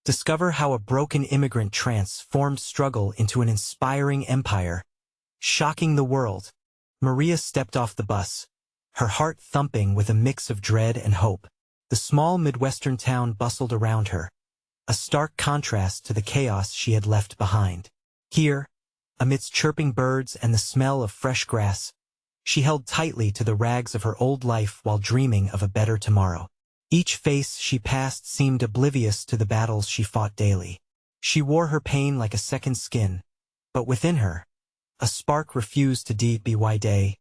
Discover how a broken immigrant transformed struggle into an inspiring empire, shocking the world. Maria stepped off the bus, her heart thumping with a mix of dread and hope. The small Midwestern town bustled around her, a stark contrast to the chaos she had left behind. Here, amidst chirping birds and the smell of fresh grass, she held tightly to the rags of her old life while dreaming of a better tomorrow. Each face she passed seemed oblivious to the battles she fought daily. She wore her pain like a second skin, but within her, a spark refused to die day.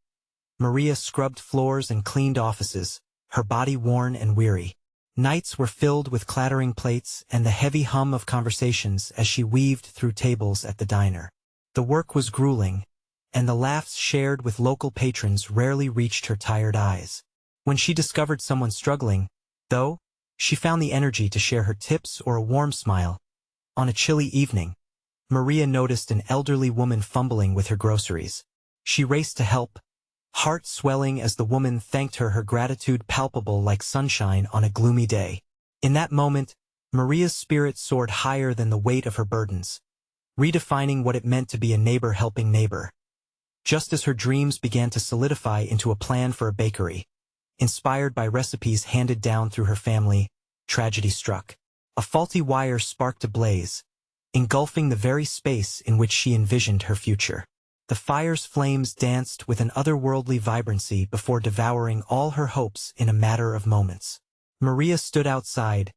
Maria scrubbed floors and cleaned offices, her body worn and weary. Nights were filled with clattering plates and the heavy hum of conversations as she weaved through tables at the diner. The work was grueling, and the laughs shared with local patrons rarely reached her tired eyes. When she discovered someone struggling, though, she found the energy to share her tips or a warm smile. On a chilly evening, Maria noticed an elderly woman fumbling with her groceries. She raced to help, heart swelling as the woman thanked her gratitude palpable like sunshine on a gloomy day. In that moment, Maria's spirit soared higher than the weight of her burdens, redefining what it meant to be a neighbor helping neighbor. Just as her dreams began to solidify into a plan for a bakery, inspired by recipes handed down through her family, tragedy struck. A faulty wire sparked a blaze, engulfing the very space in which she envisioned her future. The fire's flames danced with an otherworldly vibrancy before devouring all her hopes in a matter of moments. Maria stood outside,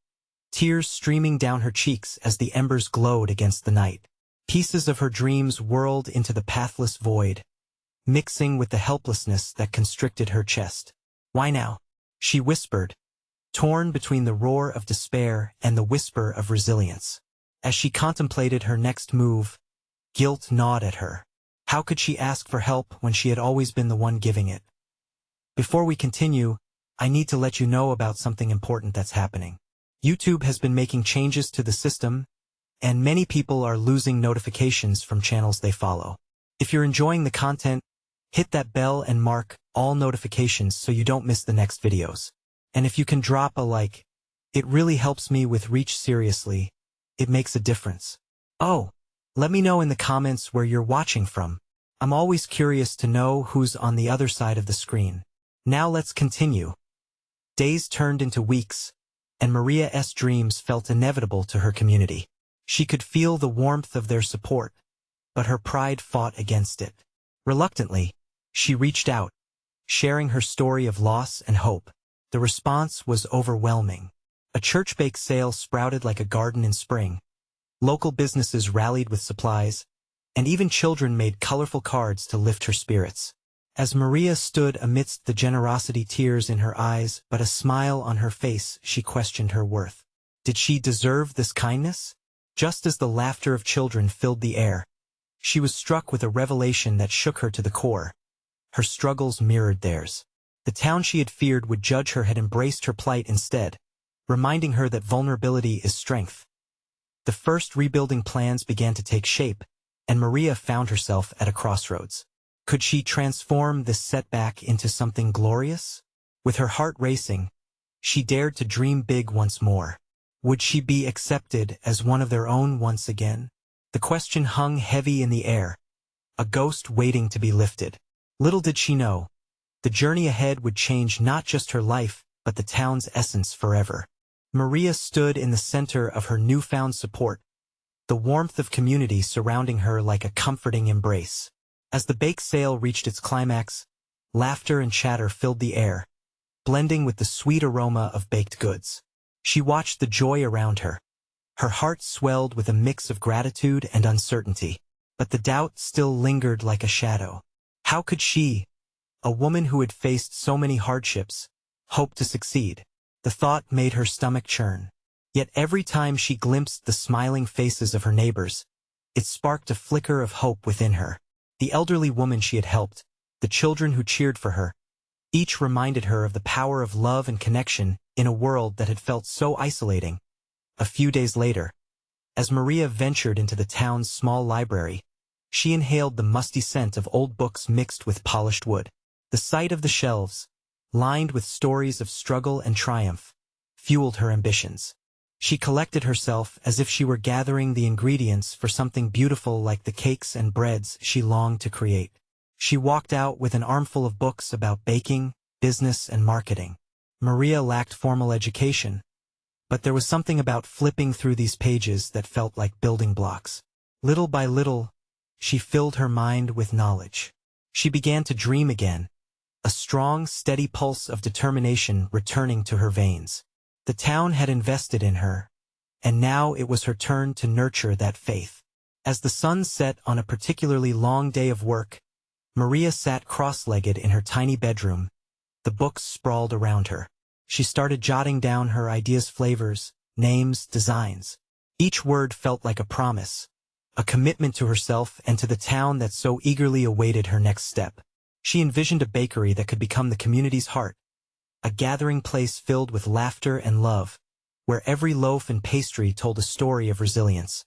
tears streaming down her cheeks as the embers glowed against the night. Pieces of her dreams whirled into the pathless void, mixing with the helplessness that constricted her chest. "Why now?" she whispered, torn between the roar of despair and the whisper of resilience. As she contemplated her next move, guilt gnawed at her. How could she ask for help when she had always been the one giving it? Before we continue, I need to let you know about something important that's happening. YouTube has been making changes to the system, and many people are losing notifications from channels they follow. If you're enjoying the content, hit that bell and mark all notifications so you don't miss the next videos. And if you can drop a like, it really helps me with reach. Seriously, it makes a difference. Oh, let me know in the comments where you're watching from. I'm always curious to know who's on the other side of the screen. Now let's continue. Days turned into weeks, and Maria's dreams felt inevitable to her community. She could feel the warmth of their support, but her pride fought against it. Reluctantly, she reached out, sharing her story of loss and hope. The response was overwhelming. A church bake sale sprouted like a garden in spring. Local businesses rallied with supplies, and even children made colorful cards to lift her spirits. As Maria stood amidst the generosity, tears in her eyes but a smile on her face, she questioned her worth. Did she deserve this kindness? Just as the laughter of children filled the air, she was struck with a revelation that shook her to the core. Her struggles mirrored theirs. The town she had feared would judge her had embraced her plight instead, reminding her that vulnerability is strength. The first rebuilding plans began to take shape, and Maria found herself at a crossroads. Could she transform this setback into something glorious? With her heart racing, she dared to dream big once more. Would she be accepted as one of their own once again? The question hung heavy in the air, a ghost waiting to be lifted. Little did she know, the journey ahead would change not just her life, but the town's essence forever. Maria stood in the center of her newfound support, the warmth of community surrounding her like a comforting embrace. As the bake sale reached its climax, laughter and chatter filled the air, blending with the sweet aroma of baked goods. She watched the joy around her. Her heart swelled with a mix of gratitude and uncertainty, but the doubt still lingered like a shadow. How could she, a woman who had faced so many hardships, hope to succeed? The thought made her stomach churn. Yet every time she glimpsed the smiling faces of her neighbors, it sparked a flicker of hope within her. The elderly woman she had helped, the children who cheered for her, each reminded her of the power of love and connection in a world that had felt so isolating. A few days later, as Maria ventured into the town's small library, she inhaled the musty scent of old books mixed with polished wood. The sight of the shelves, lined with stories of struggle and triumph, fueled her ambitions. She collected herself as if she were gathering the ingredients for something beautiful like the cakes and breads she longed to create. She walked out with an armful of books about baking, business, and marketing. Maria lacked formal education, but there was something about flipping through these pages that felt like building blocks. Little by little, she filled her mind with knowledge. She began to dream again, a strong, steady pulse of determination returning to her veins. The town had invested in her, and now it was her turn to nurture that faith. As the sun set on a particularly long day of work, Maria sat cross-legged in her tiny bedroom, the books sprawled around her. She started jotting down her ideas, flavors, names, designs. Each word felt like a promise, a commitment to herself and to the town that so eagerly awaited her next step. She envisioned a bakery that could become the community's heart, a gathering place filled with laughter and love, where every loaf and pastry told a story of resilience.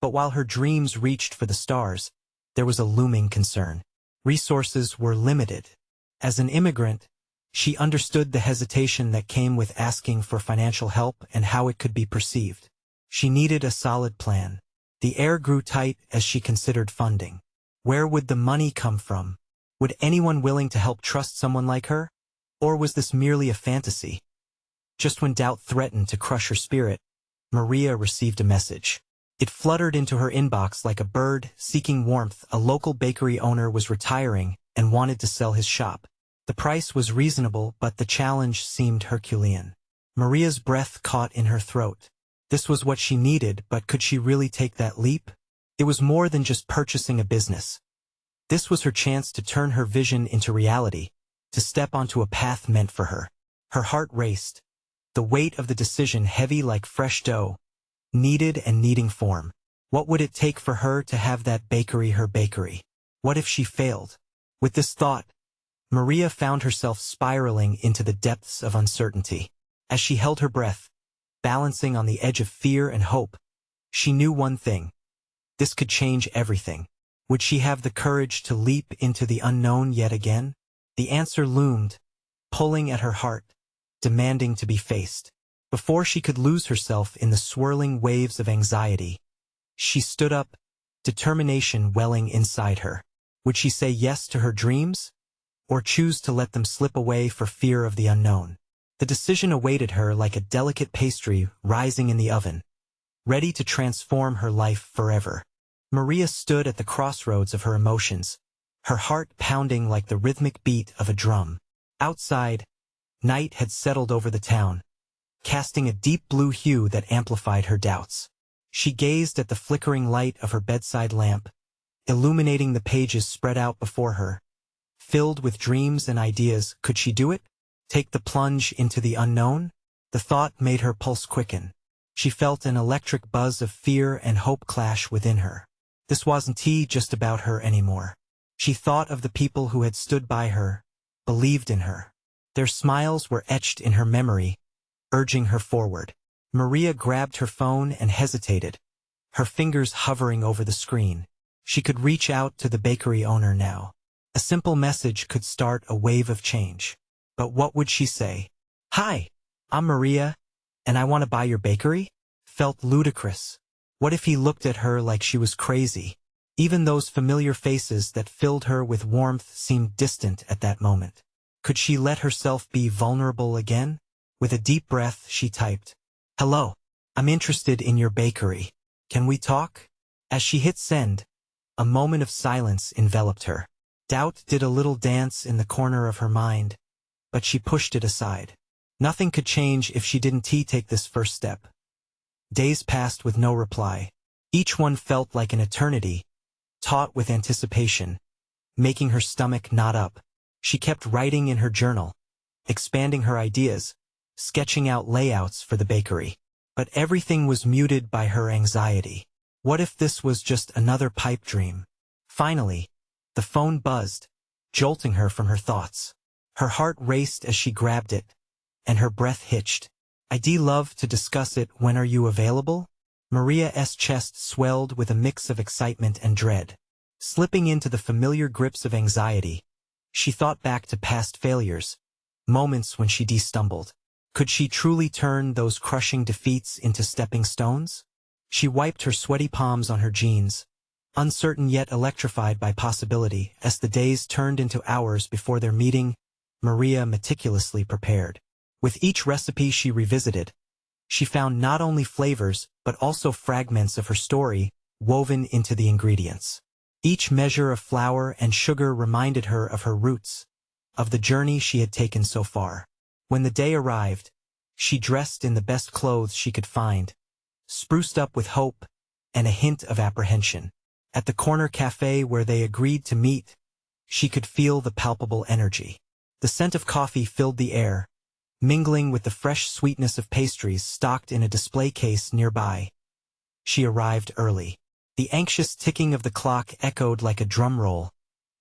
But while her dreams reached for the stars, there was a looming concern. Resources were limited. As an immigrant, she understood the hesitation that came with asking for financial help and how it could be perceived. She needed a solid plan. The air grew tight as she considered funding. Where would the money come from? Would anyone willing to help trust someone like her? Or was this merely a fantasy? Just when doubt threatened to crush her spirit, Maria received a message. It fluttered into her inbox like a bird seeking warmth. A local bakery owner was retiring and wanted to sell his shop. The price was reasonable, but the challenge seemed Herculean. Maria's breath caught in her throat. This was what she needed, but could she really take that leap? It was more than just purchasing a business. This was her chance to turn her vision into reality, to step onto a path meant for her. Her heart raced, the weight of the decision heavy like fresh dough, needed and needing form. What would it take for her to have that bakery her bakery? What if she failed? With this thought, Maria found herself spiraling into the depths of uncertainty. As she held her breath, balancing on the edge of fear and hope, she knew one thing. This could change everything. Would she have the courage to leap into the unknown yet again? The answer loomed, pulling at her heart, demanding to be faced. Before she could lose herself in the swirling waves of anxiety, she stood up, determination welling inside her. Would she say yes to her dreams, or choose to let them slip away for fear of the unknown? The decision awaited her like a delicate pastry rising in the oven, ready to transform her life forever. Maria stood at the crossroads of her emotions, her heart pounding like the rhythmic beat of a drum. Outside, night had settled over the town, casting a deep blue hue that amplified her doubts. She gazed at the flickering light of her bedside lamp, illuminating the pages spread out before her. Filled with dreams and ideas, could she do it? Take the plunge into the unknown? The thought made her pulse quicken. She felt an electric buzz of fear and hope clash within her. This wasn't just about her anymore. She thought of the people who had stood by her, believed in her. Their smiles were etched in her memory, urging her forward. Maria grabbed her phone and hesitated, her fingers hovering over the screen. She could reach out to the bakery owner now. A simple message could start a wave of change. But what would she say? "Hi, I'm Maria, and I want to buy your bakery?" Felt ludicrous. What if he looked at her like she was crazy? Even those familiar faces that filled her with warmth seemed distant at that moment. Could she let herself be vulnerable again? With a deep breath, she typed, "Hello, I'm interested in your bakery. Can we talk?" As she hit send, a moment of silence enveloped her. Doubt did a little dance in the corner of her mind, but she pushed it aside. Nothing could change if she didn't take this first step. Days passed with no reply. Each one felt like an eternity, taut with anticipation, making her stomach knot up. She kept writing in her journal, expanding her ideas, sketching out layouts for the bakery. But everything was muted by her anxiety. What if this was just another pipe dream? Finally, the phone buzzed, jolting her from her thoughts. Her heart raced as she grabbed it, and her breath hitched. "I'd love to discuss it. When are you available?" Maria's chest swelled with a mix of excitement and dread. Slipping into the familiar grips of anxiety, she thought back to past failures, moments when she stumbled. Could she truly turn those crushing defeats into stepping stones? She wiped her sweaty palms on her jeans, uncertain yet electrified by possibility. As the days turned into hours before their meeting, Maria meticulously prepared. With each recipe she revisited, she found not only flavors but also fragments of her story woven into the ingredients. Each measure of flour and sugar reminded her of her roots, of the journey she had taken so far. When the day arrived, she dressed in the best clothes she could find, spruced up with hope and a hint of apprehension. At the corner cafe where they agreed to meet, she could feel the palpable energy. The scent of coffee filled the air, mingling with the fresh sweetness of pastries stocked in a display case nearby. She arrived early. The anxious ticking of the clock echoed like a drum roll,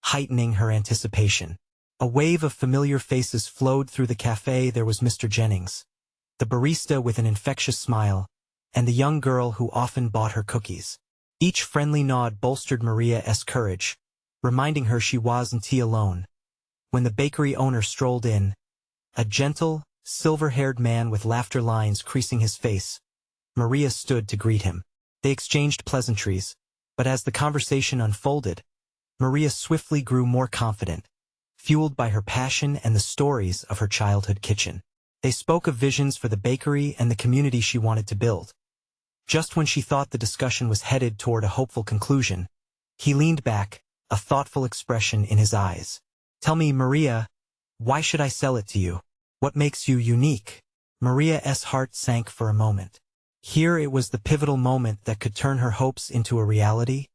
heightening her anticipation. A wave of familiar faces flowed through the cafe. There was Mr. Jennings, the barista with an infectious smile, and the young girl who often bought her cookies. Each friendly nod bolstered Maria's courage, reminding her she wasn't alone. When the bakery owner strolled in, a gentle, silver-haired man with laughter lines creasing his face, Maria stood to greet him. They exchanged pleasantries, but as the conversation unfolded, Maria swiftly grew more confident, fueled by her passion and the stories of her childhood kitchen. They spoke of visions for the bakery and the community she wanted to build. Just when she thought the discussion was headed toward a hopeful conclusion, he leaned back, a thoughtful expression in his eyes. "Tell me, Maria, why should I sell it to you? What makes you unique?" Maria's heart sank for a moment. Here it was the pivotal moment that could turn her hopes into a reality,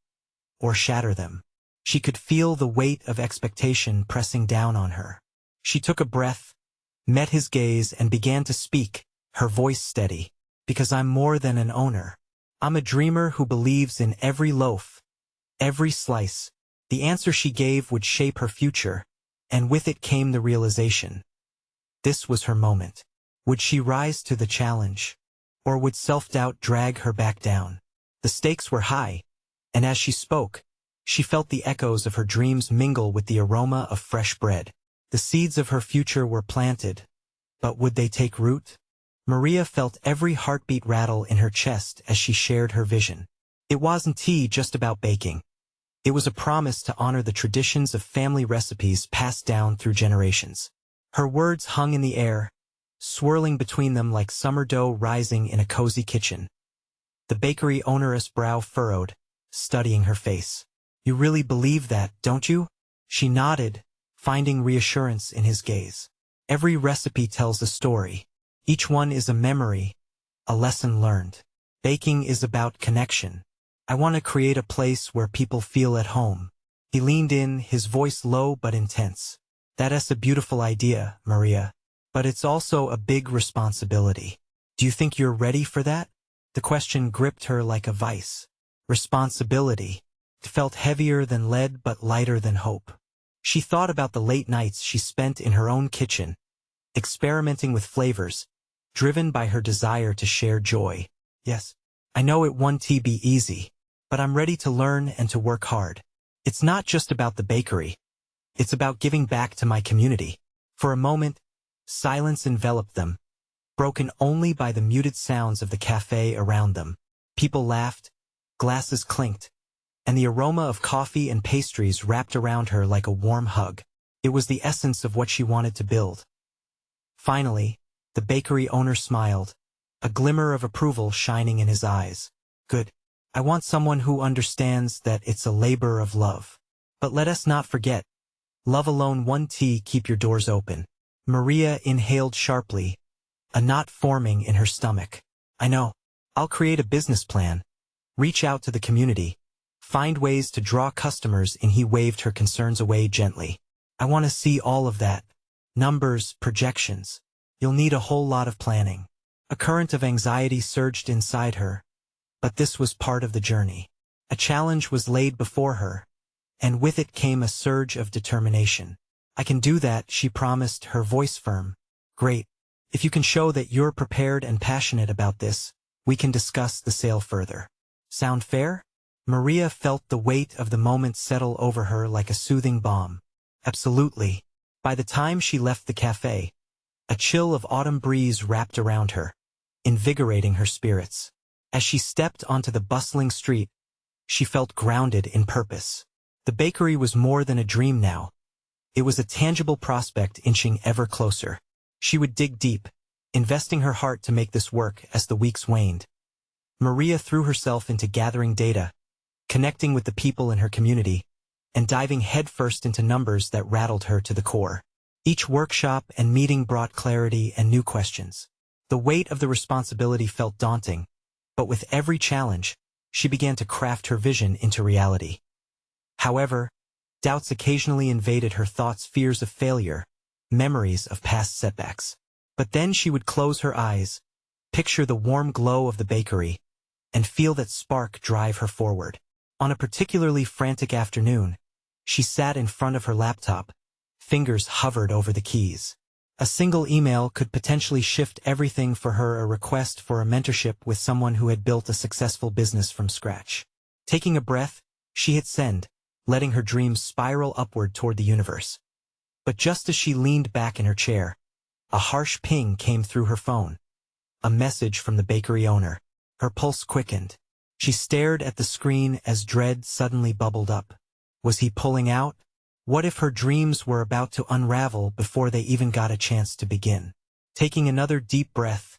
or shatter them. She could feel the weight of expectation pressing down on her. She took a breath, met his gaze, and began to speak, her voice steady. "Because I'm more than an owner. I'm a dreamer who believes in every loaf, every slice." The answer she gave would shape her future, and with it came the realization. This was her moment. Would she rise to the challenge, or would self-doubt drag her back down? The stakes were high, and as she spoke, she felt the echoes of her dreams mingle with the aroma of fresh bread. The seeds of her future were planted, but would they take root? Maria felt every heartbeat rattle in her chest as she shared her vision. It wasn't just about baking. It was a promise to honor the traditions of family recipes passed down through generations. Her words hung in the air, swirling between them like summer dough rising in a cozy kitchen. The bakery owner's brow furrowed, studying her face. "You really believe that, don't you?" She nodded, finding reassurance in his gaze. "Every recipe tells a story. Each one is a memory, a lesson learned. Baking is about connection. I want to create a place where people feel at home." He leaned in, his voice low but intense. "That's a beautiful idea, Maria. But it's also a big responsibility. Do you think you're ready for that?" The question gripped her like a vice. Responsibility. It felt heavier than lead but lighter than hope. She thought about the late nights she spent in her own kitchen, experimenting with flavors, driven by her desire to share joy. "Yes, I know it won't be easy, but I'm ready to learn and to work hard. It's not just about the bakery. It's about giving back to my community." For a moment, silence enveloped them, broken only by the muted sounds of the cafe around them. People laughed, glasses clinked, and the aroma of coffee and pastries wrapped around her like a warm hug. It was the essence of what she wanted to build. Finally, the bakery owner smiled, a glimmer of approval shining in his eyes. "Good. I want someone who understands that it's a labor of love. But let us not forget, love alone won't keep your doors open." Maria inhaled sharply, a knot forming in her stomach. "I know. I'll create a business plan, reach out to the community, find ways to draw customers in." He waved her concerns away gently. "I want to see all of that. Numbers, projections. You'll need a whole lot of planning." A current of anxiety surged inside her, but this was part of the journey. A challenge was laid before her, and with it came a surge of determination. "I can do that," she promised, her voice firm. "Great. If you can show that you're prepared and passionate about this, we can discuss the sale further. Sound fair?" Maria felt the weight of the moment settle over her like a soothing balm. Absolutely. By the time she left the cafe, A chill of autumn breeze wrapped around her, invigorating her spirits. As she stepped onto the bustling street, she felt grounded in purpose. The bakery was more than a dream now. It was a tangible prospect inching ever closer. She would dig deep, investing her heart to make this work as the weeks waned. Maria threw herself into gathering data, connecting with the people in her community, and diving headfirst into numbers that rattled her to the core. Each workshop and meeting brought clarity and new questions. The weight of the responsibility felt daunting, but with every challenge, she began to craft her vision into reality. However, doubts occasionally invaded her thoughts, fears of failure, memories of past setbacks. But then she would close her eyes, picture the warm glow of the bakery, and feel that spark drive her forward. On a particularly frantic afternoon, she sat in front of her laptop, fingers hovered over the keys. A single email could potentially shift everything for her, a request for a mentorship with someone who had built a successful business from scratch. Taking a breath, she hit send, letting her dreams spiral upward toward the universe. But just as she leaned back in her chair, a harsh ping came through her phone. A message from the bakery owner. Her pulse quickened. She stared at the screen as dread suddenly bubbled up. Was he pulling out? What if her dreams were about to unravel before they even got a chance to begin? Taking another deep breath,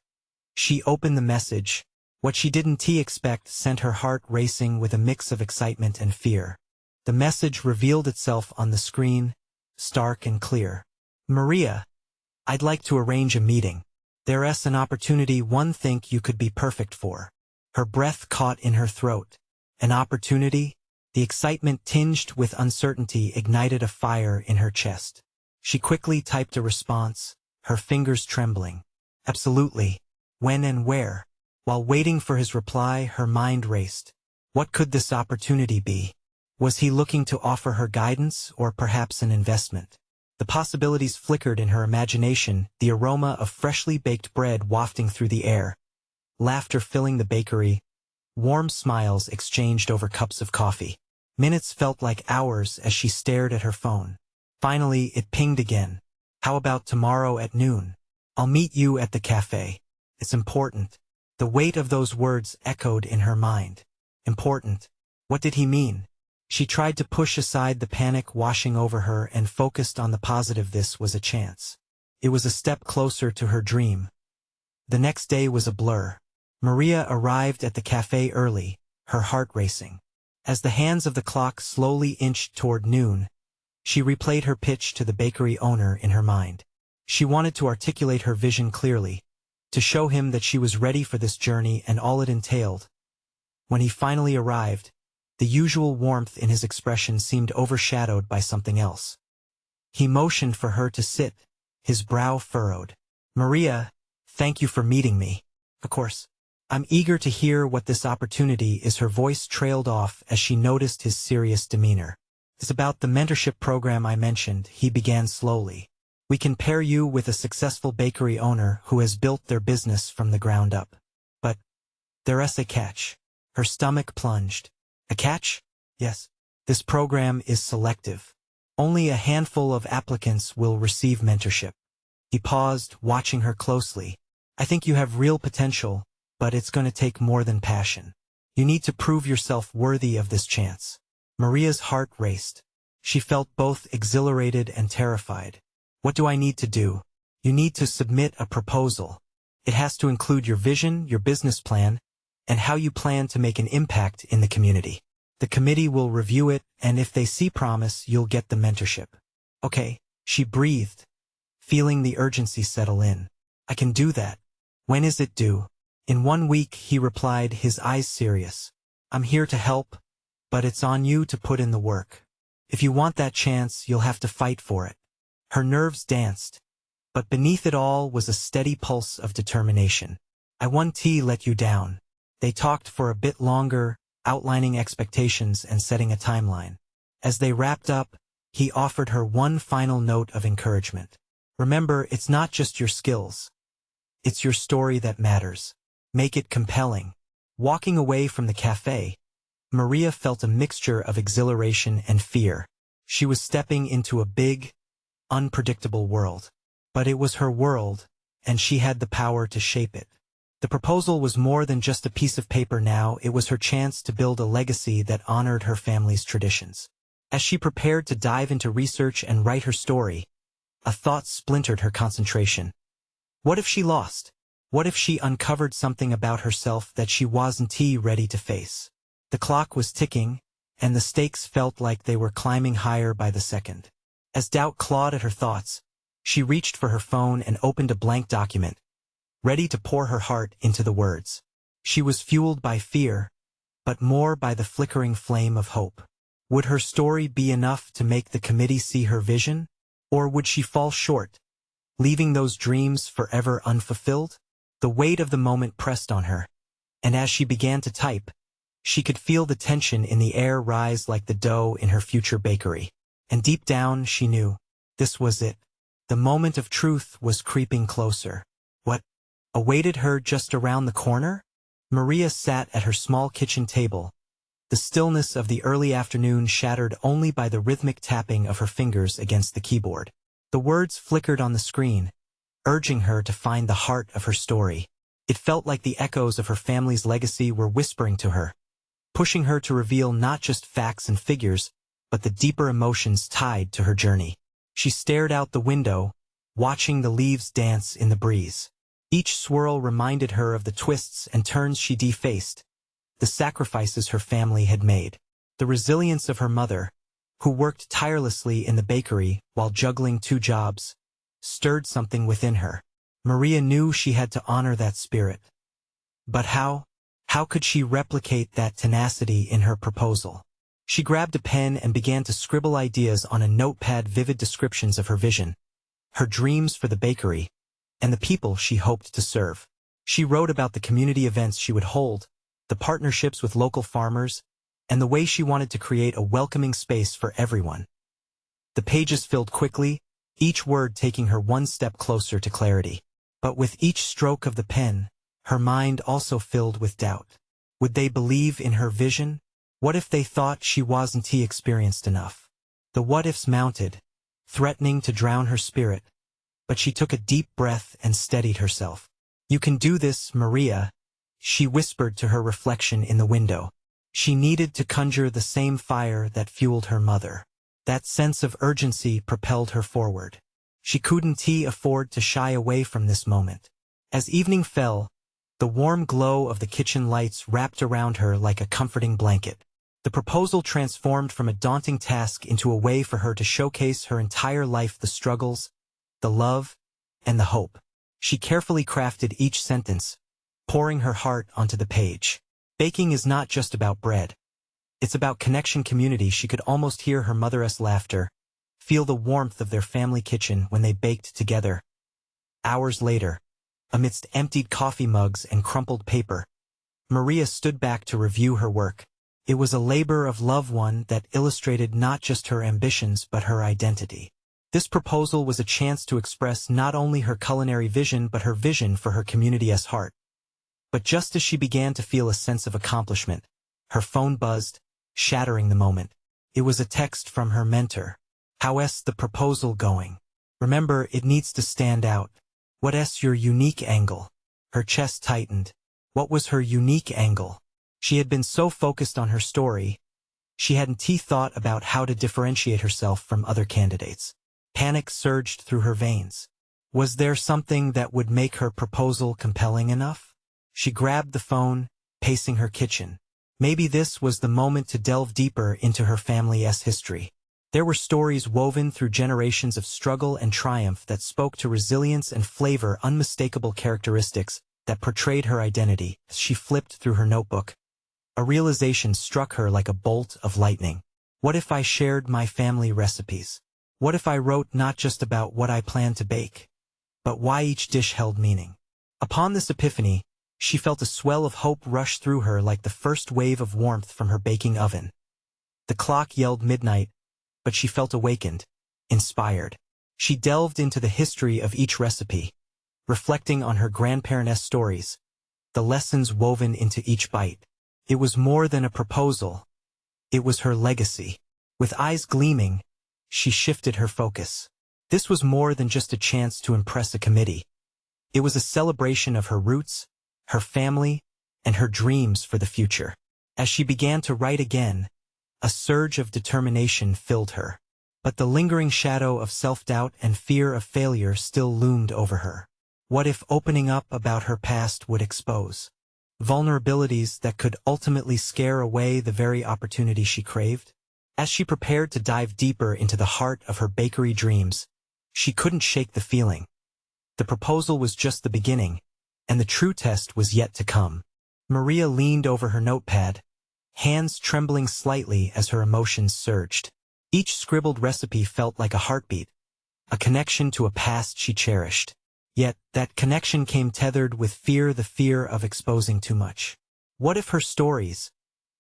she opened the message. What she didn't expect sent her heart racing with a mix of excitement and fear. The message revealed itself on the screen, stark and clear. Maria, I'd like to arrange a meeting. There's an opportunity one think you could be perfect for. Her breath caught in her throat. An opportunity? The excitement tinged with uncertainty ignited a fire in her chest. She quickly typed a response, her fingers trembling. Absolutely. When and where? While waiting for his reply, her mind raced. What could this opportunity be? Was he looking to offer her guidance or perhaps an investment? The possibilities flickered in her imagination, the aroma of freshly baked bread wafting through the air. Laughter filling the bakery. Warm smiles exchanged over cups of coffee. Minutes felt like hours as she stared at her phone. Finally, it pinged again. How about tomorrow at noon? I'll meet you at the cafe. It's important. The weight of those words echoed in her mind. Important. What did he mean? She tried to push aside the panic washing over her and focused on the positive. This was a chance. It was a step closer to her dream. The next day was a blur. Maria arrived at the cafe early, her heart racing. As the hands of the clock slowly inched toward noon, she replayed her pitch to the bakery owner in her mind. She wanted to articulate her vision clearly, to show him that she was ready for this journey and all it entailed. When he finally arrived, the usual warmth in his expression seemed overshadowed by something else. He motioned for her to sit, his brow furrowed. Maria, thank you for meeting me. Of course. I'm eager to hear what this opportunity is. Her voice trailed off as she noticed his serious demeanor. It's about the mentorship program I mentioned, he began slowly. We can pair you with a successful bakery owner who has built their business from the ground up. But there's a catch. Her stomach plunged. A catch? Yes. This program is selective. Only a handful of applicants will receive mentorship. He paused, watching her closely. I think you have real potential, but it's going to take more than passion. You need to prove yourself worthy of this chance. Maria's heart raced. She felt both exhilarated and terrified. What do I need to do? You need to submit a proposal. It has to include your vision, your business plan, and how you plan to make an impact in the community. The committee will review it, and if they see promise, you'll get the mentorship. Okay, she breathed, feeling the urgency settle in. I can do that. When is it due? In 1 week, he replied, his eyes serious. I'm here to help, but it's on you to put in the work. If you want that chance, you'll have to fight for it. Her nerves danced, but beneath it all was a steady pulse of determination. I won't let you down. They talked for a bit longer, outlining expectations and setting a timeline. As they wrapped up, he offered her one final note of encouragement. Remember, it's not just your skills. It's your story that matters. Make it compelling. Walking away from the cafe, Maria felt a mixture of exhilaration and fear. She was stepping into a big, unpredictable world. But it was her world, and she had the power to shape it. The proposal was more than just a piece of paper now, it was her chance to build a legacy that honored her family's traditions. As she prepared to dive into research and write her story, a thought splintered her concentration. What if she lost? What if she uncovered something about herself that she wasn't ready to face? The clock was ticking, and the stakes felt like they were climbing higher by the second. As doubt clawed at her thoughts, she reached for her phone and opened a blank document, ready to pour her heart into the words. She was fueled by fear, but more by the flickering flame of hope. Would her story be enough to make the committee see her vision? Or would she fall short, leaving those dreams forever unfulfilled? The weight of the moment pressed on her, and as she began to type, she could feel the tension in the air rise like the dough in her future bakery. And deep down, she knew, this was it. The moment of truth was creeping closer. What awaited her just around the corner? Maria sat at her small kitchen table, the stillness of the early afternoon shattered only by the rhythmic tapping of her fingers against the keyboard. The words flickered on the screen, urging her to find the heart of her story. It felt like the echoes of her family's legacy were whispering to her, pushing her to reveal not just facts and figures, but the deeper emotions tied to her journey. She stared out the window, watching the leaves dance in the breeze. Each swirl reminded her of the twists and turns she defaced, the sacrifices her family had made. The resilience of her mother, who worked tirelessly in the bakery while juggling 2 jobs, stirred something within her. Maria knew she had to honor that spirit. But how? How could she replicate that tenacity in her proposal? She grabbed a pen and began to scribble ideas on a notepad, vivid descriptions of her vision, her dreams for the bakery, and the people she hoped to serve. She wrote about the community events she would hold, the partnerships with local farmers, and the way she wanted to create a welcoming space for everyone. The pages filled quickly, each word taking her one step closer to clarity. But with each stroke of the pen, her mind also filled with doubt. Would they believe in her vision? What if they thought she wasn't experienced enough? The what-ifs mounted, threatening to drown her spirit, but she took a deep breath and steadied herself. "You can do this, Maria," she whispered to her reflection in the window. She needed to conjure the same fire that fueled her mother. That sense of urgency propelled her forward. She couldn't afford to shy away from this moment. As evening fell, the warm glow of the kitchen lights wrapped around her like a comforting blanket. The proposal transformed from a daunting task into a way for her to showcase her entire life, the struggles, the love, and the hope. She carefully crafted each sentence, pouring her heart onto the page. Baking is not just about bread. It's about connection, community. She could almost hear her mother's laughter, feel the warmth of their family kitchen when they baked together. Hours later, amidst emptied coffee mugs and crumpled paper, Maria stood back to review her work. It was a labor of love, one that illustrated not just her ambitions but her identity. This proposal was a chance to express not only her culinary vision but her vision for her community's heart. But just as she began to feel a sense of accomplishment, her phone buzzed, shattering the moment. It was a text from her mentor. "How's the proposal going? Remember, it needs to stand out. What's your unique angle?" Her chest tightened. What was her unique angle? She had been so focused on her story, she hadn't thought about how to differentiate herself from other candidates. Panic surged through her veins. Was there something that would make her proposal compelling enough? She grabbed the phone, pacing her kitchen. Maybe this was the moment to delve deeper into her family's history. There were stories woven through generations of struggle and triumph that spoke to resilience and flavor, unmistakable characteristics that portrayed her identity. As she flipped through her notebook, a realization struck her like a bolt of lightning. What if I shared my family recipes? What if I wrote not just about what I planned to bake, but why each dish held meaning? Upon this epiphany, she felt a swell of hope rush through her like the first wave of warmth from her baking oven. The clock yelled midnight, but she felt awakened, inspired. She delved into the history of each recipe, reflecting on her grandparents' stories, the lessons woven into each bite. It was more than a proposal. It was her legacy. With eyes gleaming, she shifted her focus. This was more than just a chance to impress a committee. It was a celebration of her roots, her family, and her dreams for the future. As she began to write again, a surge of determination filled her. But the lingering shadow of self-doubt and fear of failure still loomed over her. What if opening up about her past would expose vulnerabilities that could ultimately scare away the very opportunity she craved? As she prepared to dive deeper into the heart of her bakery dreams, she couldn't shake the feeling. The proposal was just the beginning, and the true test was yet to come. Maria leaned over her notepad, hands trembling slightly as her emotions surged. Each scribbled recipe felt like a heartbeat, a connection to a past she cherished. Yet, that connection came tethered with the fear of exposing too much. What if her stories,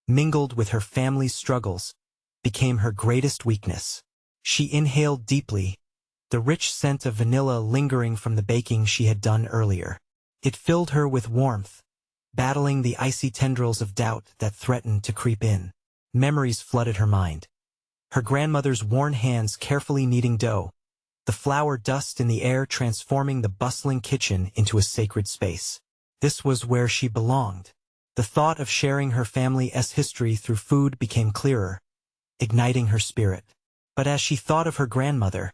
mingled with her family's struggles, became her greatest weakness? She inhaled deeply, the rich scent of vanilla lingering from the baking she had done earlier. It filled her with warmth, battling the icy tendrils of doubt that threatened to creep in. Memories flooded her mind. Her grandmother's worn hands carefully kneading dough, the flour dust in the air transforming the bustling kitchen into a sacred space. This was where she belonged. The thought of sharing her family's history through food became clearer, igniting her spirit. But as she thought of her grandmother,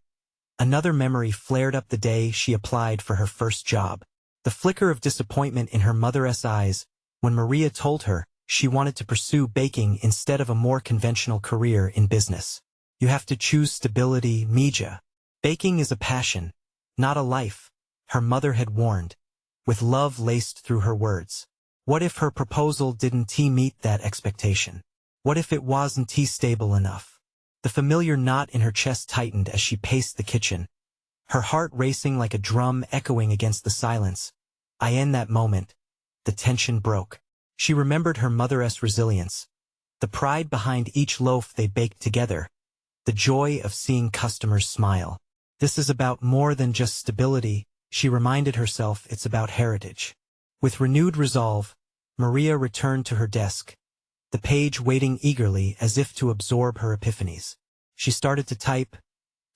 another memory flared up the day she applied for her first job. The flicker of disappointment in her mother's eyes when Maria told her she wanted to pursue baking instead of a more conventional career in business. You have to choose stability, Mija. Baking is a passion, not a life, her mother had warned, with love laced through her words. What if her proposal didn't meet that expectation? What if it wasn't stable enough? The familiar knot in her chest tightened as she paced the kitchen, her heart racing like a drum echoing against the silence. In that moment, the tension broke. She remembered her mother's resilience, the pride behind each loaf they baked together, the joy of seeing customers smile. This is about more than just stability, she reminded herself. It's about heritage. With renewed resolve, Maria returned to her desk, the page waiting eagerly as if to absorb her epiphanies. She started to type,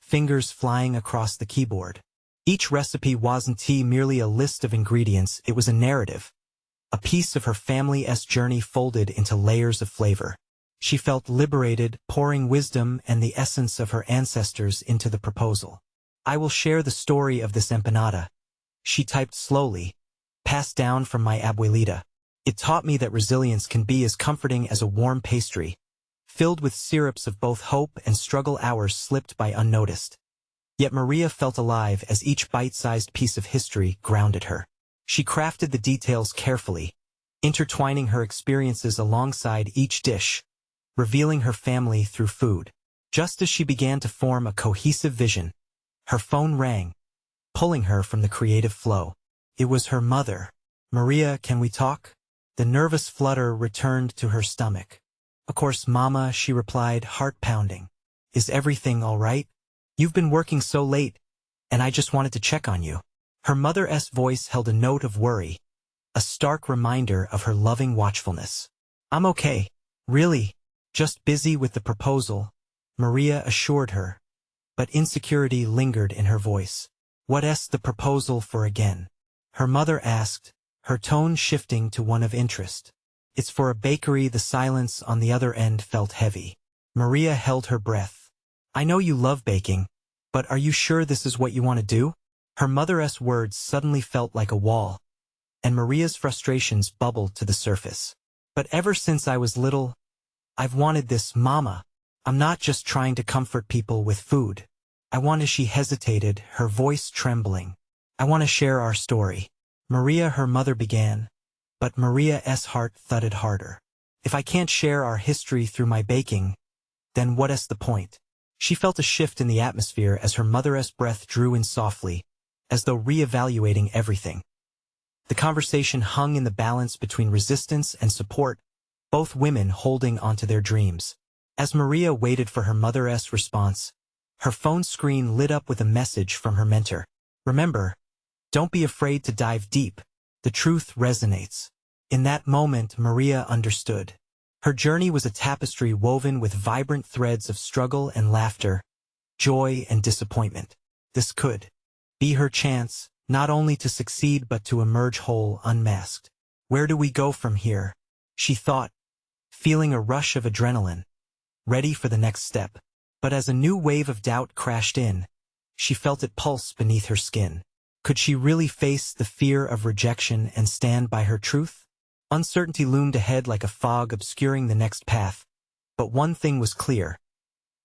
fingers flying across the keyboard. Each recipe wasn't merely a list of ingredients, it was a narrative, a piece of her family's journey folded into layers of flavor. She felt liberated, pouring wisdom and the essence of her ancestors into the proposal. I will share the story of this empanada, she typed slowly, passed down from my abuelita. It taught me that resilience can be as comforting as a warm pastry, filled with syrups of both hope and struggle. Hours slipped by unnoticed. Yet Maria felt alive as each bite-sized piece of history grounded her. She crafted the details carefully, intertwining her experiences alongside each dish, revealing her family through food. Just as she began to form a cohesive vision, her phone rang, pulling her from the creative flow. It was her mother. Maria, can we talk? The nervous flutter returned to her stomach. Of course, Mama, she replied, heart pounding. Is everything all right? You've been working so late, and I just wanted to check on you. Her mother's voice held a note of worry, a stark reminder of her loving watchfulness. I'm okay, really, just busy with the proposal, Maria assured her, but insecurity lingered in her voice. What's the proposal for again? Her mother asked, her tone shifting to one of interest. It's for a bakery. The silence on the other end felt heavy. Maria held her breath. I know you love baking, but are you sure this is what you want to do? Her mother's words suddenly felt like a wall, and Maria's frustrations bubbled to the surface. But ever since I was little, I've wanted this, Mama. I'm not just trying to comfort people with food. I want to. She hesitated, her voice trembling. I want to share our story. Maria, her mother began, but Maria's heart thudded harder. If I can't share our history through my baking, then what's the point? She felt a shift in the atmosphere as her mother's breath drew in softly, as though re-evaluating everything. The conversation hung in the balance between resistance and support, both women holding onto their dreams. As Maria waited for her mother's response, her phone screen lit up with a message from her mentor. Remember, don't be afraid to dive deep. The truth resonates. In that moment, Maria understood. Her journey was a tapestry woven with vibrant threads of struggle and laughter, joy and disappointment. This could be her chance, not only to succeed but to emerge whole, unmasked. Where do we go from here? She thought, feeling a rush of adrenaline, ready for the next step. But as a new wave of doubt crashed in, she felt it pulse beneath her skin. Could she really face the fear of rejection and stand by her truth? Uncertainty loomed ahead like a fog obscuring the next path. But one thing was clear.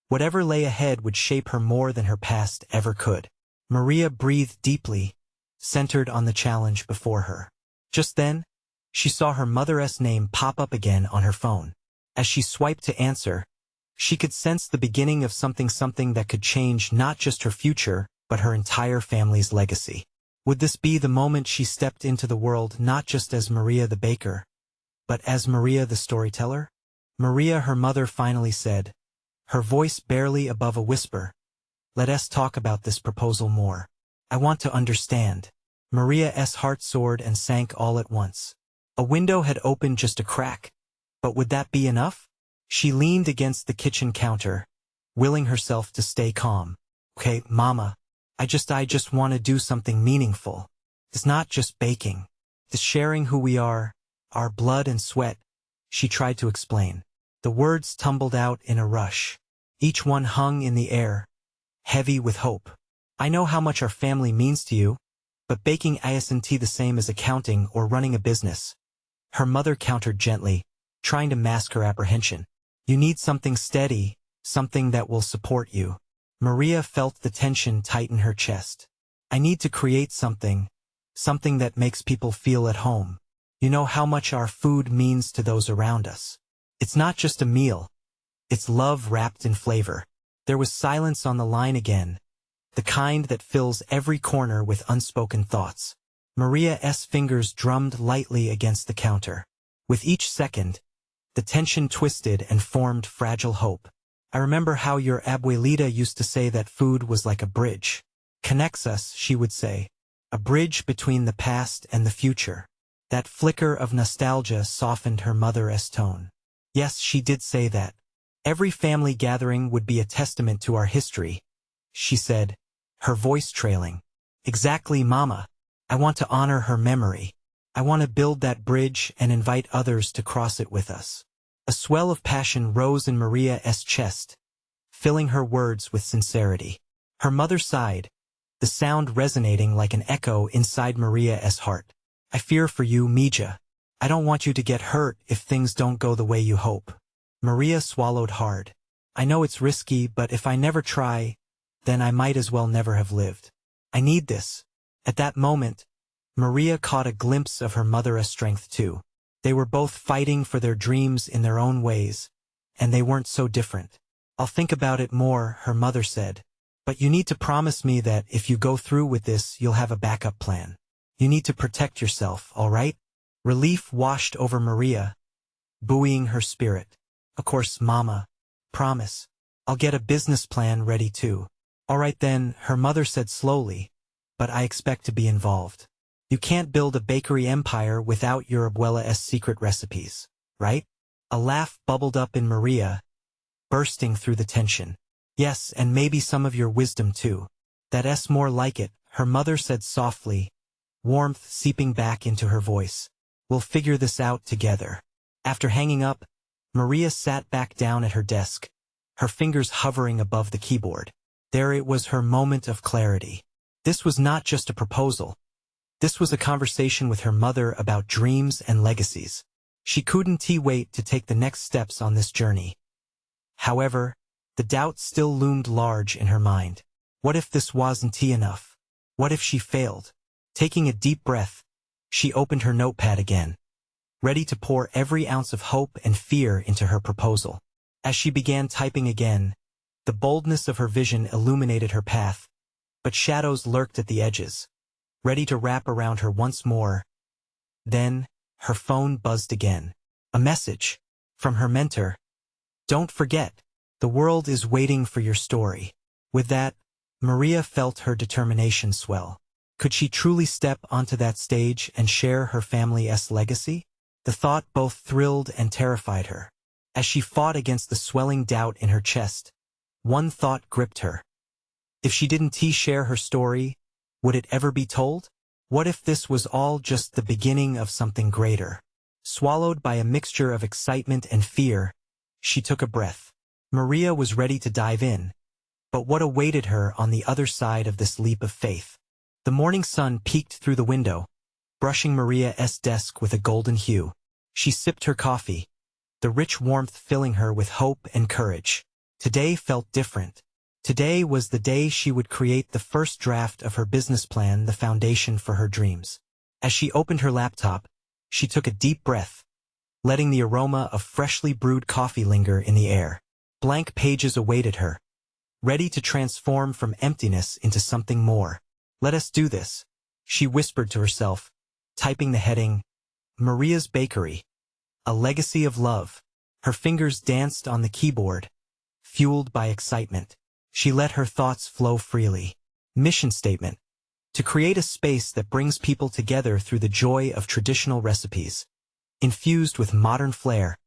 Whatever lay ahead would shape her more than her past ever could. Maria breathed deeply, centered on the challenge before her. Just then, she saw her mother's name pop up again on her phone. As she swiped to answer, she could sense the beginning of something that could change not just her future, but her entire family's legacy. Would this be the moment she stepped into the world not just as Maria the baker, but as Maria the storyteller? Maria, her mother finally said, her voice barely above a whisper, "Let us talk about this proposal more. I want to understand." Maria's heart soared and sank all at once. A window had opened just a crack. But would that be enough? She leaned against the kitchen counter, willing herself to stay calm. "Okay, Mama, I just want to do something meaningful. It's not just baking. It's sharing who we are, our blood and sweat," she tried to explain. The words tumbled out in a rush. Each one hung in the air, heavy with hope. "I know how much our family means to you, but baking isn't the same as accounting or running a business." Her mother countered gently, trying to mask her apprehension. "You need something steady, something that will support you." Maria felt the tension tighten her chest. "I need to create something that makes people feel at home. You know how much our food means to those around us. It's not just a meal. It's love wrapped in flavor." There was silence on the line again, the kind that fills every corner with unspoken thoughts. Maria's fingers drummed lightly against the counter. With each second, the tension twisted and formed fragile hope. "I remember how your abuelita used to say that food was like a bridge. Connects us," she would say. "A bridge between the past and the future." That flicker of nostalgia softened her mother's tone. "Yes, she did say that. Every family gathering would be a testament to our history," she said, her voice trailing. "Exactly, Mama. I want to honor her memory. I want to build that bridge and invite others to cross it with us." A swell of passion rose in Maria's chest, filling her words with sincerity. Her mother sighed, the sound resonating like an echo inside Maria's heart. "I fear for you, Mija. I don't want you to get hurt if things don't go the way you hope." Maria swallowed hard. "I know it's risky, but if I never try, then I might as well never have lived. I need this." At that moment, Maria caught a glimpse of her mother's strength too. They were both fighting for their dreams in their own ways, and they weren't so different. "I'll think about it more," her mother said. "But you need to promise me that if you go through with this, you'll have a backup plan. You need to protect yourself, all right?" Relief washed over Maria, buoying her spirit. "Of course, Mama. Promise. I'll get a business plan ready too." "All right then," her mother said slowly, "but I expect to be involved. You can't build a bakery empire without your abuela's secret recipes, right?" A laugh bubbled up in Maria, bursting through the tension. "Yes, and maybe some of your wisdom too." "That's more like it," her mother said softly, warmth seeping back into her voice. "We'll figure this out together." After hanging up, Maria sat back down at her desk, her fingers hovering above the keyboard. There it was, her moment of clarity. This was not just a proposal. This was a conversation with her mother about dreams and legacies. She couldn't wait to take the next steps on this journey. However, the doubt still loomed large in her mind. What if this wasn't enough? What if she failed? Taking a deep breath, she opened her notepad again, ready to pour every ounce of hope and fear into her proposal. As she began typing again, the boldness of her vision illuminated her path, but shadows lurked at the edges, ready to wrap around her once more. Then, her phone buzzed again. A message from her mentor. "Don't forget, the world is waiting for your story." With that, Maria felt her determination swell. Could she truly step onto that stage and share her family's legacy? The thought both thrilled and terrified her. As she fought against the swelling doubt in her chest, one thought gripped her. If she didn't share her story, would it ever be told? What if this was all just the beginning of something greater? Swallowed by a mixture of excitement and fear, she took a breath. Maria was ready to dive in. But what awaited her on the other side of this leap of faith? The morning sun peeked through the window, brushing Maria's desk with a golden hue. She sipped her coffee, the rich warmth filling her with hope and courage. Today felt different. Today was the day she would create the first draft of her business plan, the foundation for her dreams. As she opened her laptop, she took a deep breath, letting the aroma of freshly brewed coffee linger in the air. Blank pages awaited her, ready to transform from emptiness into something more. "Let us do this," she whispered to herself, typing the heading, "Maria's Bakery, a Legacy of Love." Her fingers danced on the keyboard, fueled by excitement. She let her thoughts flow freely. Mission statement: to create a space that brings people together through the joy of traditional recipes, infused with modern flair,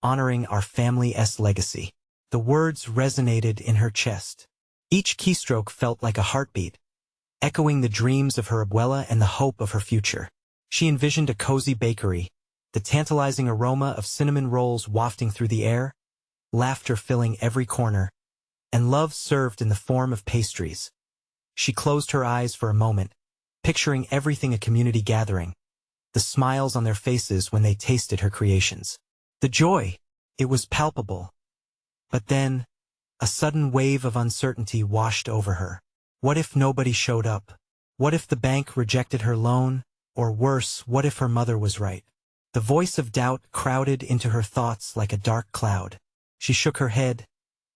honoring our family's legacy. The words resonated in her chest. Each keystroke felt like a heartbeat, echoing the dreams of her abuela and the hope of her future. She envisioned a cozy bakery, the tantalizing aroma of cinnamon rolls wafting through the air, laughter filling every corner, and love served in the form of pastries. She closed her eyes for a moment, picturing everything: a community gathering, the smiles on their faces when they tasted her creations. The joy, it was palpable. But then, a sudden wave of uncertainty washed over her. What if nobody showed up? What if the bank rejected her loan? Or worse, what if her mother was right? The voice of doubt crowded into her thoughts like a dark cloud. She shook her head,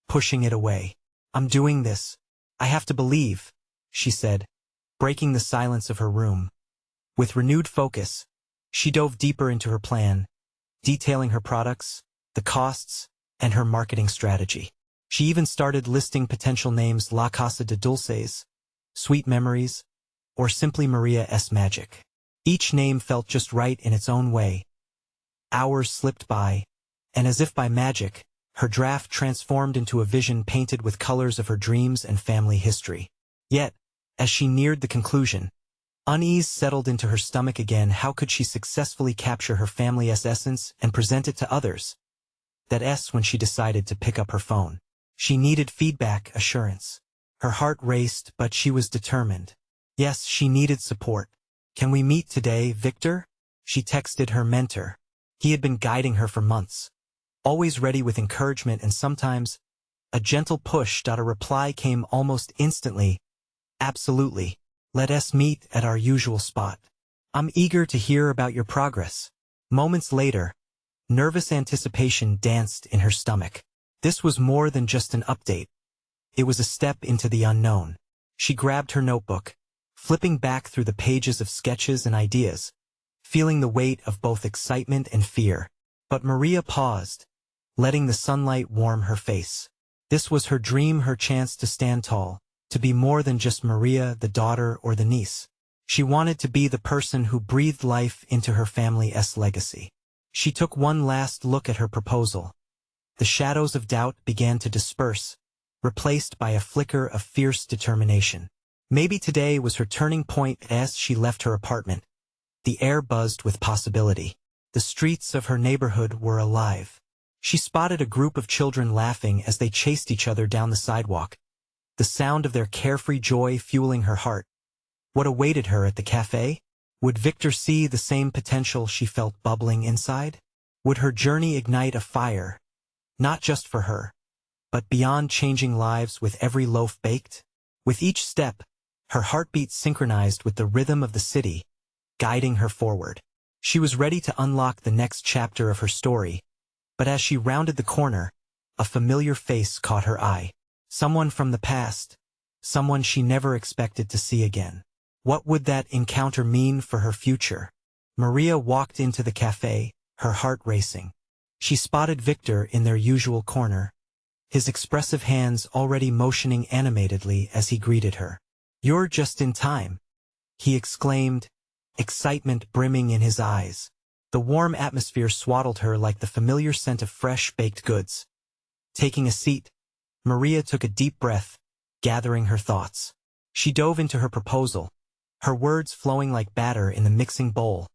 pushing it away. "I'm doing this. I have to believe," she said, breaking the silence of her room. With renewed focus, she dove deeper into her plan, detailing her products, the costs, and her marketing strategy. She even started listing potential names: La Casa de Dulces, Sweet Memories, or simply Maria's Magic. Each name felt just right in its own way. Hours slipped by, and as if by magic, her draft transformed into a vision painted with colors of her dreams and family history. Yet, as she neared the conclusion, unease settled into her stomach again. How could she successfully capture her family's essence and present it to others? When she decided to pick up her phone. She needed feedback, assurance. Her heart raced, but she was determined. Yes, she needed support. "Can we meet today, Victor?" she texted her mentor. He had been guiding her for months, always ready with encouragement and sometimes a gentle push. A reply came almost instantly. "Absolutely. Let us meet at our usual spot. I'm eager to hear about your progress." Moments later, nervous anticipation danced in her stomach. This was more than just an update. It was a step into the unknown. She grabbed her notebook, flipping back through the pages of sketches and ideas, feeling the weight of both excitement and fear. But Maria paused, letting the sunlight warm her face. This was her dream, her chance to stand tall, to be more than just Maria, the daughter or the niece. She wanted to be the person who breathed life into her family's legacy. She took one last look at her proposal. The shadows of doubt began to disperse, replaced by a flicker of fierce determination. Maybe today was her turning point. As she left her apartment, the air buzzed with possibility. The streets of her neighborhood were alive. She spotted a group of children laughing as they chased each other down the sidewalk, the sound of their carefree joy fueling her heart. What awaited her at the cafe? Would Victor see the same potential she felt bubbling inside? Would her journey ignite a fire, not just for her, but beyond, changing lives with every loaf baked? With each step, her heartbeat synchronized with the rhythm of the city, guiding her forward. She was ready to unlock the next chapter of her story, but as she rounded the corner, a familiar face caught her eye. Someone from the past, someone she never expected to see again. What would that encounter mean for her future? Maria walked into the cafe, her heart racing. She spotted Victor in their usual corner, his expressive hands already motioning animatedly as he greeted her. "You're just in time," he exclaimed, excitement brimming in his eyes. The warm atmosphere swaddled her like the familiar scent of fresh baked goods. Taking a seat, Maria took a deep breath, gathering her thoughts. She dove into her proposal, her words flowing like batter in the mixing bowl,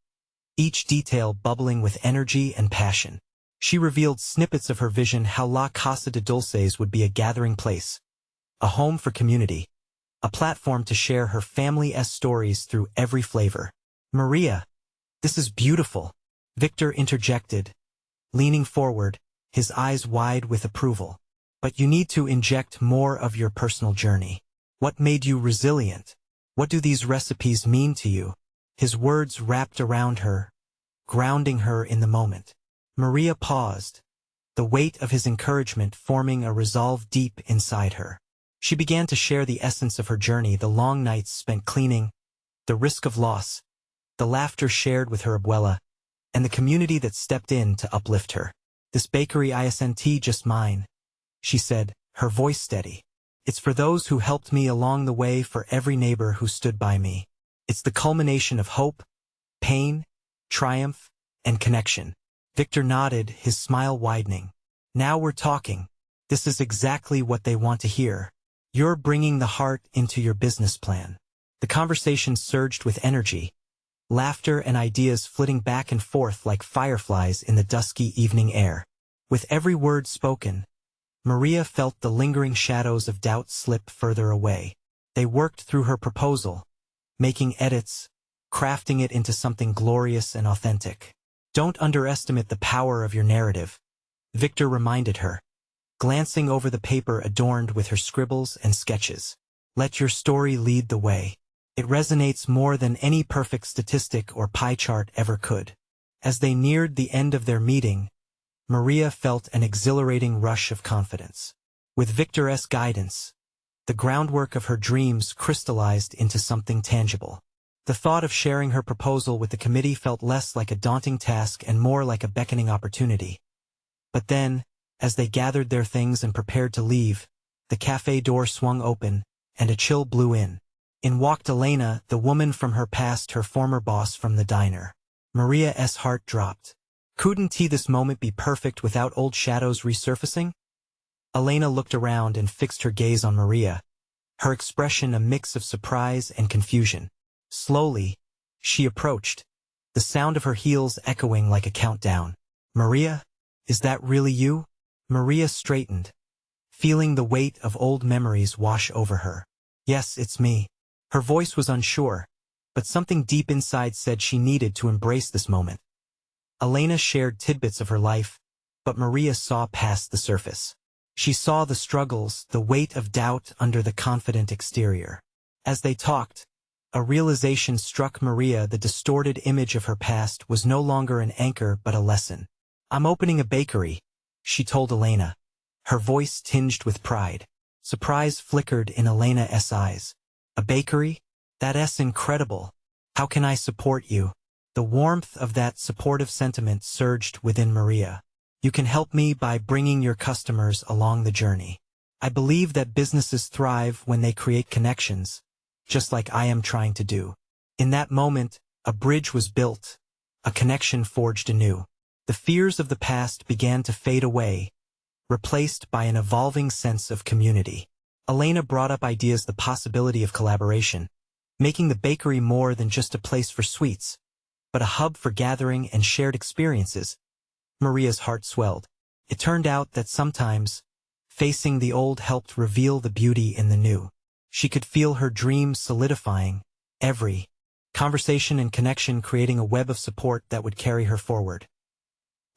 each detail bubbling with energy and passion. She revealed snippets of her vision: how La Casa de Dulces would be a gathering place, a home for community, a platform to share her family's stories through every flavor. "Maria, this is beautiful," Victor interjected, leaning forward, his eyes wide with approval. "But you need to inject more of your personal journey. What made you resilient? What do these recipes mean to you?" His words wrapped around her, grounding her in the moment. Maria paused, the weight of his encouragement forming a resolve deep inside her. She began to share the essence of her journey: the long nights spent cleaning, the risk of loss, the laughter shared with her abuela, and the community that stepped in to uplift her. "This bakery isn't just mine," she said, her voice steady. "It's for those who helped me along the way, for every neighbor who stood by me. It's the culmination of hope, pain, triumph, and connection." Victor nodded, his smile widening. "Now we're talking. This is exactly what they want to hear. You're bringing the heart into your business plan." The conversation surged with energy, laughter and ideas flitting back and forth like fireflies in the dusky evening air. With every word spoken, Maria felt the lingering shadows of doubt slip further away. They worked through her proposal, making edits, crafting it into something glorious and authentic. "Don't underestimate the power of your narrative," Victor reminded her, glancing over the paper adorned with her scribbles and sketches. "Let your story lead the way. It resonates more than any perfect statistic or pie chart ever could." As they neared the end of their meeting, Maria felt an exhilarating rush of confidence. With Victor's guidance, the groundwork of her dreams crystallized into something tangible. The thought of sharing her proposal with the committee felt less like a daunting task and more like a beckoning opportunity. But then, as they gathered their things and prepared to leave, the cafe door swung open, and a chill blew in. In walked Elena, the woman from her past, her former boss from the diner. Maria's heart dropped. Couldn't this moment be perfect without old shadows resurfacing? Elena looked around and fixed her gaze on Maria, her expression a mix of surprise and confusion. Slowly, she approached, the sound of her heels echoing like a countdown. "Maria, is that really you?" Maria straightened, feeling the weight of old memories wash over her. "Yes, it's me." Her voice was unsure, but something deep inside said she needed to embrace this moment. Elena shared tidbits of her life, but Maria saw past the surface. She saw the struggles, the weight of doubt under the confident exterior. As they talked, a realization struck Maria: the distorted image of her past was no longer an anchor but a lesson. "I'm opening a bakery," she told Elena, her voice tinged with pride. Surprise flickered in Elena's eyes. "A bakery? That's incredible. How can I support you?" The warmth of that supportive sentiment surged within Maria. "You can help me by bringing your customers along the journey. I believe that businesses thrive when they create connections, just like I am trying to do." In that moment, a bridge was built, a connection forged anew. The fears of the past began to fade away, replaced by an evolving sense of community. Elena brought up ideas: the possibility of collaboration, making the bakery more than just a place for sweets, but a hub for gathering and shared experiences. Maria's heart swelled. It turned out that sometimes, facing the old helped reveal the beauty in the new. She could feel her dreams solidifying, every conversation and connection creating a web of support that would carry her forward.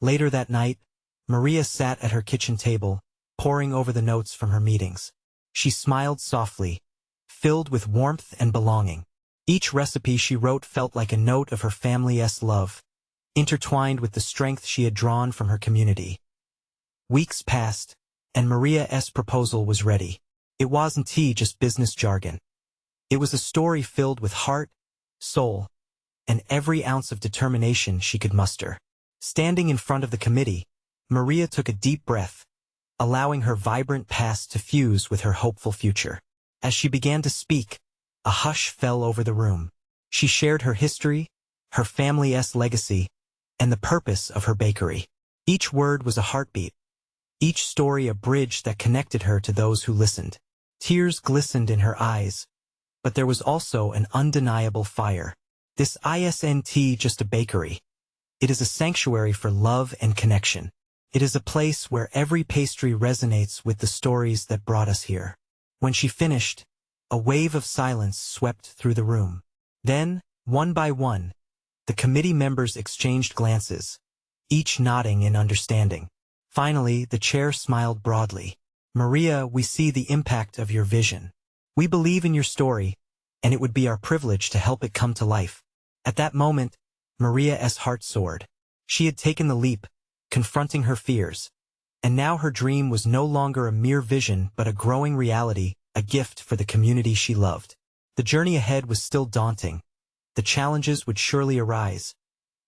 Later that night, Maria sat at her kitchen table, poring over the notes from her meetings. She smiled softly, filled with warmth and belonging. Each recipe she wrote felt like a note of her family's love, intertwined with the strength she had drawn from her community. Weeks passed, and Maria's proposal was ready. It wasn't just business jargon. It was a story filled with heart, soul, and every ounce of determination she could muster. Standing in front of the committee, Maria took a deep breath, allowing her vibrant past to fuse with her hopeful future. As she began to speak, a hush fell over the room. She shared her history, her family's legacy, and the purpose of her bakery. Each word was a heartbeat, each story a bridge that connected her to those who listened. Tears glistened in her eyes, but there was also an undeniable fire. This isn't just a bakery. It is a sanctuary for love and connection. It is a place where every pastry resonates with the stories that brought us here. When she finished, a wave of silence swept through the room. Then, one by one, the committee members exchanged glances, each nodding in understanding. Finally, the chair smiled broadly. Maria, we see the impact of your vision. We believe in your story, and it would be our privilege to help it come to life. At that moment, Maria's heart soared. She had taken the leap, confronting her fears. And now her dream was no longer a mere vision but a growing reality, a gift for the community she loved. The journey ahead was still daunting. The challenges would surely arise.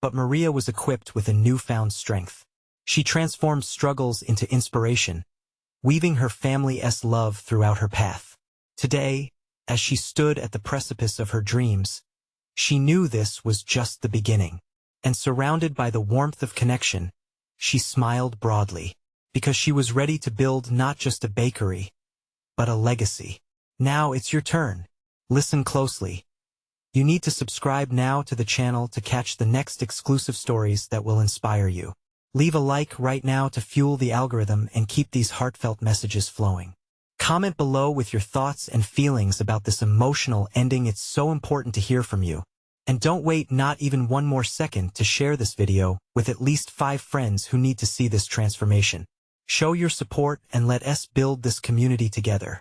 But Maria was equipped with a newfound strength. She transformed struggles into inspiration, weaving her family's love throughout her path. Today, as she stood at the precipice of her dreams, she knew this was just the beginning. And surrounded by the warmth of connection, she smiled broadly, because she was ready to build not just a bakery, but a legacy. Now it's your turn. Listen closely. You need to subscribe now to the channel to catch the next exclusive stories that will inspire you. Leave a like right now to fuel the algorithm and keep these heartfelt messages flowing. Comment below with your thoughts and feelings about this emotional ending. It's so important to hear from you. And don't wait not even one more second to share this video with at least 5 friends who need to see this transformation. Show your support and let us build this community together.